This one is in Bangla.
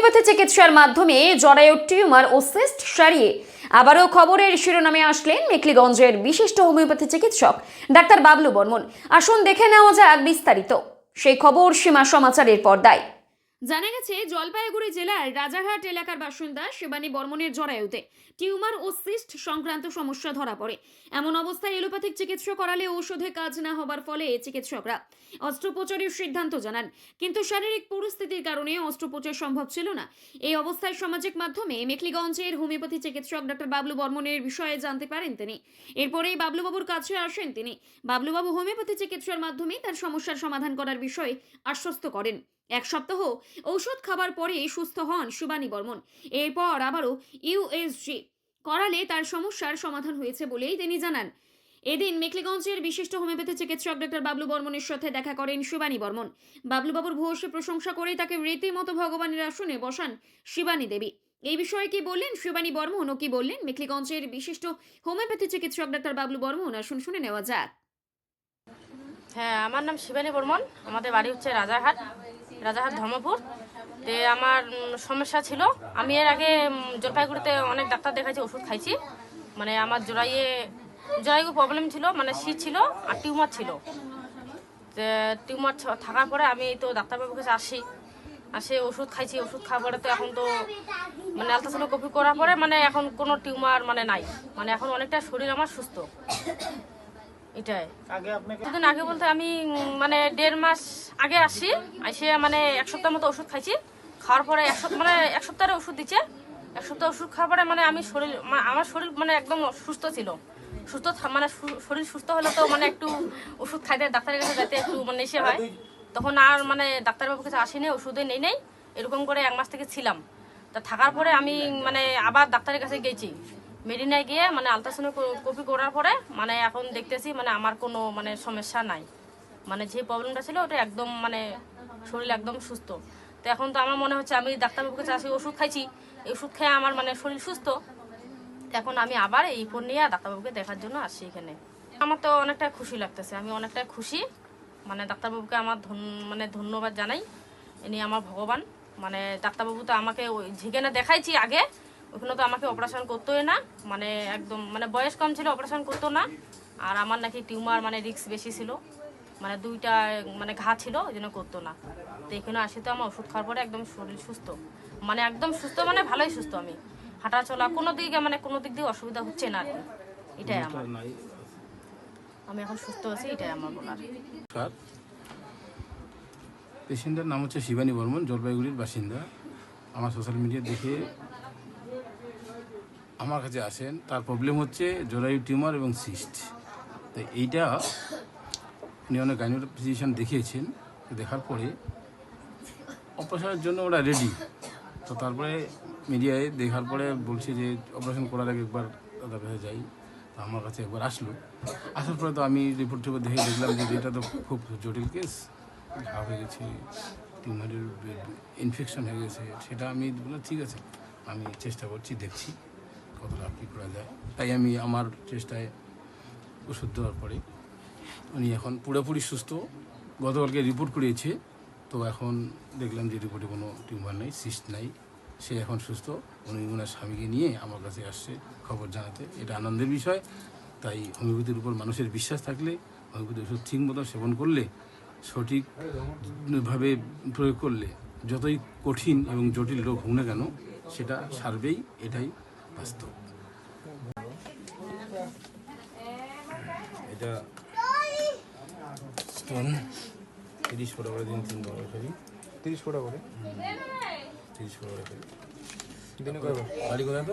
হোমিওপ্যাথি চিকিৎসার মাধ্যমে জরায়ুর টিউমার ও সিস্ট সারিয়ে আবারও খবরের শিরোনামে আসলেন মেখলিগঞ্জের বিশিষ্ট হোমিওপ্যাথি চিকিৎসক ডাক্তার বাবলু বর্মন। আসুন দেখে নেওয়া যাক বিস্তারিত সেই খবর সীমা সমাচারের পর্দায়। জানা গেছে, জলপাইগুড়ি জেলার রাজারহাট এলাকার বাসিন্দা শিবানী বর্মনের জরায়ুতে টিউমার ও সিস্ট সংক্রান্ত সমস্যা ধরা পড়ে। এমন অবস্থায় এলোপ্যাথিক চিকিৎসা করালে ঔষধে কাজ না হবার ফলে চিকিৎসকরা অস্ত্রোপচারের সিদ্ধান্ত জানান, কিন্তু শারীরিক পরিস্থিতির কারণে অস্ত্রোপচার সম্ভব ছিল না। এই অবস্থায় সামাজিক মাধ্যমে মেখলিগঞ্জের হোমিওপ্যাথি চিকিৎসক ডাক্তার বাবলু বর্মনের বিষয়ে জানতে পারেন তিনি। এরপরেই বাবলুবাবুর কাছে আসেন তিনি। বাবলুবাবু হোমিওপ্যাথি চিকিৎসার মাধ্যমে তার সমস্যার সমাধান করার বিষয়ে আশ্বস্ত করেন। এক সপ্তাহ ঔষধ খাবার পরে সুস্থ হন শিবানী বর্মন। এরপর আবারও ইউএসজি করালে তার সমস্যার সমাধান হয়েছে বলেই তিনি জানান। এদিন মেখলিগঞ্জের বিশিষ্ট হোমিওপ্যাথি চিকিৎসক ডাক্তার বাবলু বর্মনের সাথে দেখা করেন শিবানী বর্মন। বাবলুবাবুর ভূয়সী প্রশংসা করে তাকে রীতিমতো ভগবানের আসনে বসান শিবানী দেবী। এই বিষয়ে কি বললেন শিবানী বর্মন ও কি বললেন মেখলিগঞ্জের বিশিষ্ট হোমিওপ্যাথি চিকিৎসক ডাক্তার বাবলু বর্মন, আসুন শুনে নেওয়া যাক। হ্যাঁ, আমার নাম শিবানী বর্মন। আমাদের বাড়ি হচ্ছে রাজারহাট ধর্মপুর। তে আমার সমস্যা ছিল, আমি এর আগে জলপাইগুড়িতে অনেক ডাক্তার দেখাইছি, ওষুধ খাইছি। মানে আমার জরায়ু প্রবলেম ছিল, মানে শীত ছিল আর টিউমার ছিল। টিউমার থাকার পরে আমি তো ডাক্তারবাবুর কাছে আসি ওষুধ খাইছি। ওষুধ খাওয়ার পরে তো এখন তো মানে আলট্রাসাউন্ড করার পরে মানে এখন কোনো টিউমার মানে নাই, মানে এখন অনেকটা শরীর আমার সুস্থ। এটাই কিছুদিন আগে বলতে আমি মানে 1.5 মাস আগে আসে মানে 1 সপ্তাহ মতো ওষুধ খাইছি। খাওয়ার পরে এক সপ্তাহের ওষুধ দিচ্ছে। 1 সপ্তাহ ওষুধ খাওয়ার পরে মানে আমার শরীর মানে একদম সুস্থ ছিল। মানে শরীর সুস্থ হলে তো মানে একটু ওষুধ খাইতে ডাক্তারের কাছে যেতে একটু মানে এসে হয়। তখন আর মানে ডাক্তারবাবুর কাছে আসিনি, ওষুধে নেই এরকম করে 1 মাস থেকে ছিলাম। তা থাকার পরে আমি মানে আবার ডাক্তারের কাছে গেছি। মেডিনায় গিয়ে মানে আলট্রাসাউন্ড করার পরে মানে এখন দেখতেছি মানে আমার কোনো মানে সমস্যা নাই। মানে যে প্রবলেমটা ছিল ওটা একদম মানে শরীর একদম সুস্থ। তো এখন তো আমার মনে হচ্ছে আমি ডাক্তারবাবুর কাছে আসি, ওষুধ খাইছি, এই ওষুধ খেয়ে আমার মানে শরীর সুস্থ। এখন আমি আবার এই ফোন নিয়ে ডাক্তারবাবুকে দেখার জন্য আসি এখানে। আমার তো অনেকটা খুশি লাগতেছে, আমি অনেকটা খুশি। মানে ডাক্তারবাবুকে আমার মানে ধন্যবাদ জানাই, ইনি আমার ভগবান। মানে ডাক্তারবাবু তো আমাকে যেখানে দেখাইছি আগে ওখানে তো আমাকে অপারেশন করতোই না, মানে একদম মানে বয়স কম ছিল, অপারেশন করতো না। আর আমার নাকি টিউমার মানে রিস্ক বেশি ছিল, মানে 2টা মানে ঘা ছিল, ওই জন্য করতো না। তো এখানে আসি তো আমার ওষুধ খাওয়ার পরে একদম শরীর সুস্থ, মানে একদম সুস্থ, মানে ভালোই সুস্থ। আমি হাঁটা চলা কোনো দিক দিয়ে অসুবিধা হচ্ছে না আর কি। এটাই আমার, আমি এখন সুস্থ আছি, এটাই আমার বলার। পেশেন্টের নাম হচ্ছে শিবানী বর্মন, জলপাইগুড়ির বাসিন্দা। আমার সোশ্যাল মিডিয়া দেখে আমার কাছে আসেন। তার প্রবলেম হচ্ছে জরায়ু টিউমার এবং সিস্ট। তো এইটা উনি অনেক গাইনোকোলজিস্ট ফিজিশিয়ান দেখিয়েছেন। দেখার পরে অপারেশনের জন্য ওরা রেডি। তো তারপরে মিডিয়ায় দেখার পরে বলছে যে অপারেশন করার আগে একবার তাদের কাছে যাই। তো আমার কাছে একবার আসার পরে তো আমি রিপোর্ট দেখে দেখলাম যে এটা তো খুব জটিল কেস, ঘা হয়ে গেছে, টিউমারের ইনফেকশন হয়ে গেছে। সেটা আমি বললাম ঠিক আছে, আমি চেষ্টা করছি, দেখছি কতটা কী করা যায়। তাই আমি আমার চেষ্টায় ওষুধ দেওয়ার পরে উনি এখন পুরোপুরি সুস্থ। গতকালকে রিপোর্ট করিয়েছে, তো এখন দেখলাম যে রিপোর্টে কোনো টিউমার নেই, সিস্ট নাই। সে এখন সুস্থ। উনি ওনার স্বামীকে নিয়ে আমার কাছে আসছে খবর জানাতে। এটা আনন্দের বিষয়। তাই হোমিওপ্যাথির উপর মানুষের বিশ্বাস থাকলে, হোমিওপ্যাথি ওষুধ ঠিক মতো সেবন করলে, সঠিকভাবে প্রয়োগ করলে যতই কঠিন এবং জটিল রোগ হোক না কেন সেটা সারবেই, এটাই বাস্তব। এটা স্টোন 30 ফুটা করে দিন 3 বার ফেলি। 30 ফুটা করে 30 ফুটা করে ফেলি। দিনে কয়বার? বাড়ি কোথায় তো?